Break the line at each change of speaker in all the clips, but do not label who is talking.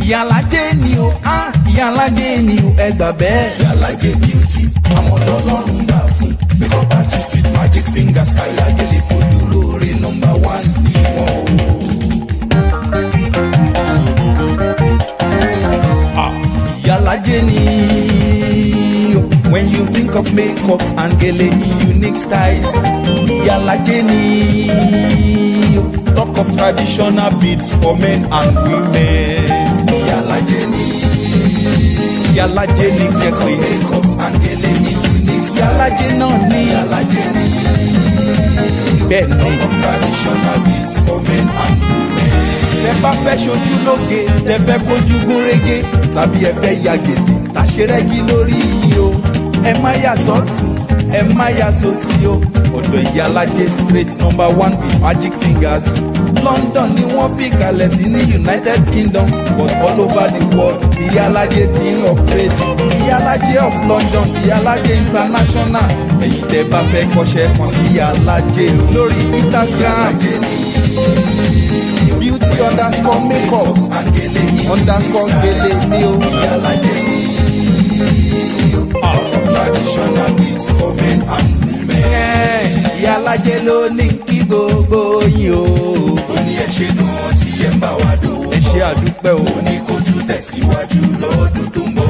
Ìyálájé ni o, Ìyálájé ni o, ẹ gbà bẹ́ẹ̀.
Ìyálájé beauty, àwọn ọlọ́run gbà fún. Makeup artist with magic fingers, Káyàgélé kò dúró re #1 ni wọ́n o.
Ìyálájé ni o, when you think of makeups and gele in unique styles. Ìyálájé ni o, talk of traditional beads for men and women.
Ìyálájé ni
Ìyálájé ni kẹ́kọ̀ọ́
makeups and gele in unique styles.
Ìyálájé náà ni
Ìyálájé ni
bẹ́ẹ̀ ni.
talk of traditional beads for men and women.
Tẹ bá fẹ́ ṣojú lóge, tẹ fẹ́ kójú gún régé, tàbí ẹ fẹ́ ya gèdè, tàṣe rẹ́gí lórí yìí o. Ẹ má yà sọ́tún, ẹ má yà sósì o. Ọ̀dọ̀ Ìyálájé straight #1 with magic fingers. London ni wọ́n fi kalẹ̀ sí ní United Kingdom, but all over the world Ìyálájé ti ń operate. Ìyálájé of London, Ìyálájé international. Ẹ̀yin tẹ bá fẹ́ kọ́ṣẹ́ kan sí Ìyálájé o. Lórí Instagram beauty_makeups
and gele
_gele ni o.
Ìyálájé ni talk of traditional beads for men and women.
Ìyálájé ló ní kí gbogbo yín o.
Ó ní ẹ ṣe dùn tí ẹ ń bá wa dùn.
Ẹ ṣé àdúpẹ́ o.
Ó ní kó tún tẹ̀síwájú lọ́dún tó ń bọ̀.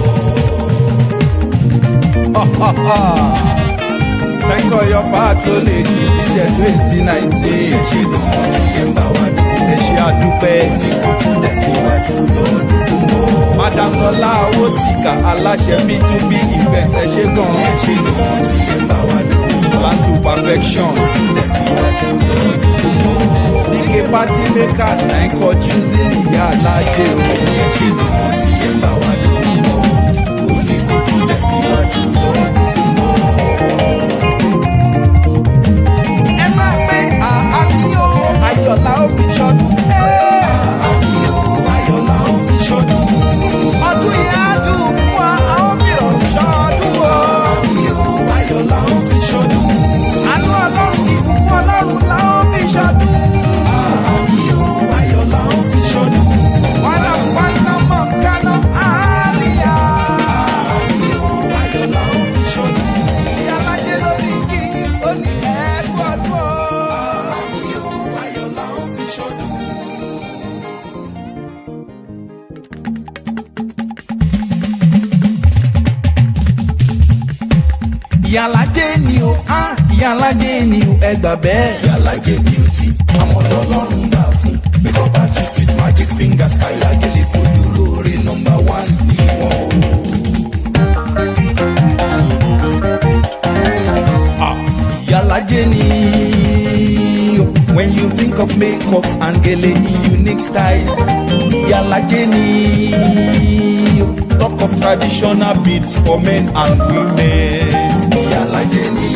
Thanks for your patronage in this year 2019.
Ẹ ṣe dùn tí ẹ ń bá wa dùn.
Ẹ ṣé àdúpẹ́.
Ó ní kó tún tẹ̀síwájú lọ́dún tó ń bọ̀.
Madam Lọlá Owósìkà aláṣẹ B2B event ẹ ṣé gan.
Ẹ ṣe dùn tí ẹ ń bá wa dùn.
Plan to perfection.
Tún tẹ̀síwájú lọ́dún tó ń bọ̀.
TK Party Makers, thanks for choosing Ìyálájé o.
Ẹ ṣe dùn tí ẹ ń bá wa dùn. Ó ní kó tún tẹ̀síwájú lọ́dún tó ń bọ̀.
Ẹ máa pé àmì o, Ayọ̀lá ó fi ṣọdún.
Àmì o, Ayọ̀lá ó fi ṣọdún.
Ọdún yìí á dùn fún wa, a ó fi rọrùn ṣọdún o.
Àmì o, Ayọ̀lá ó fi ṣọdún.
Àánú Ọlọ́run, ìbùkún Ọlọ́run la ó fi ṣọdún.
Àmì o, Ayọ̀lá ó fi ṣọdún.
Wàhálà fáńtà mọ̀ kánú àlìyá.
Àmì o, Ayọ̀lá ó fi ṣọdún.
Ìyálájé lórí kíkí, ó ní ẹ̀ẹ́dùn ọdún o.
Àmì o, Ayọ̀lá ó fi ṣọdún.
Ìyálájé ni o, Ìyálájé ni o, ẹ gbà bẹ́ẹ̀.
Ìyálájé beauty, àwọn ọlọ́run gbà fún. Makeup artist with magic fingers, Káyàgélé kò dúró re #1 ni wọ́n o.
Ìyálájé ni o, when you think of makeups and gele in unique styles. Ìyálájé ni o, talk of traditional beads for men and women.
Ìyálájé ni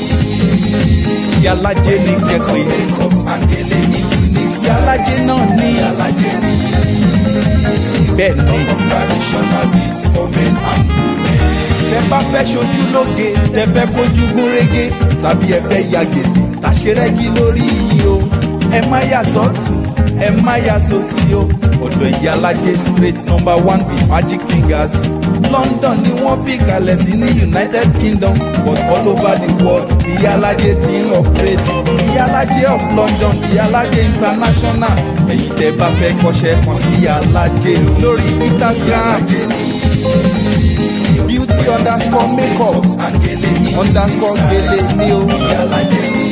Ìyálájé ni kẹ́kọ̀ọ́
makeups and gele in unique styles.
Ìyálájé náà ni
Ìyálájé ni
bẹ́ẹ̀ ni.
talk of traditional beads for men and women.
Tẹ bá fẹ́ ṣojú lóge, tẹ fẹ́ kójú gún régé, tàbí ẹ fẹ́ ya gèdè, tàṣe rẹ́gí lórí yìí o. Ẹ má yà sọ́tún, ẹ má yà sósì o. Ọ̀dọ̀ Ìyálájé straight #1 with magic fingers. London ni wọ́n fi kalẹ̀ sí ní United Kingdom, but all over the world Ìyálájé ti ń operate. Ìyálájé of London, Ìyálájé international. Ẹ̀yin tẹ bá fẹ́ kọ́ṣẹ́ kan sí Ìyálájé o. Lórí Instagram
Ìyálájé ni
beauty_makeups
and gele in
_gele ni o.
Ìyálájé ni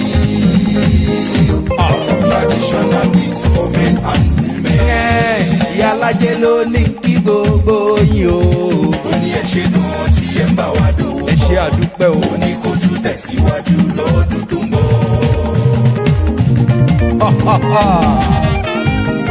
talk of traditional beads for men and women.
Ìyálájé ló ní kí gbogbo yín o.
Ó ní ẹ ṣe dùn tí ẹ ń bá wa dùn.
Ẹ ṣé àdúpẹ́ o.
Ó ní kó tún tẹ̀síwájú lọ́dún tó ń bọ̀.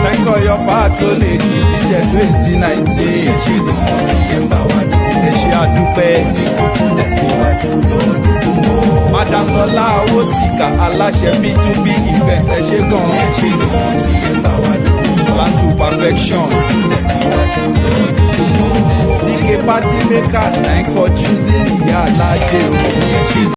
Thanks for your patronage in this year 2019.
Ẹ ṣe dùn tí ẹ ń bá wa dùn.
Ẹ ṣé àdúpẹ́.
Ó ní kó tún tẹ̀síwájú lọ́dún tó ń bọ̀.
Madam Lọlá Owósìkà aláṣẹ B2B event ẹ ṣé gan.
Ẹ ṣe dùn tí ẹ ń bá wa dùn.
Plan to perfection.
Tún tẹ̀síwájú lọ́dún tó ń bọ̀.
TK Party Makers, thanks for choosing Ìyálájé o.
Ẹ ṣe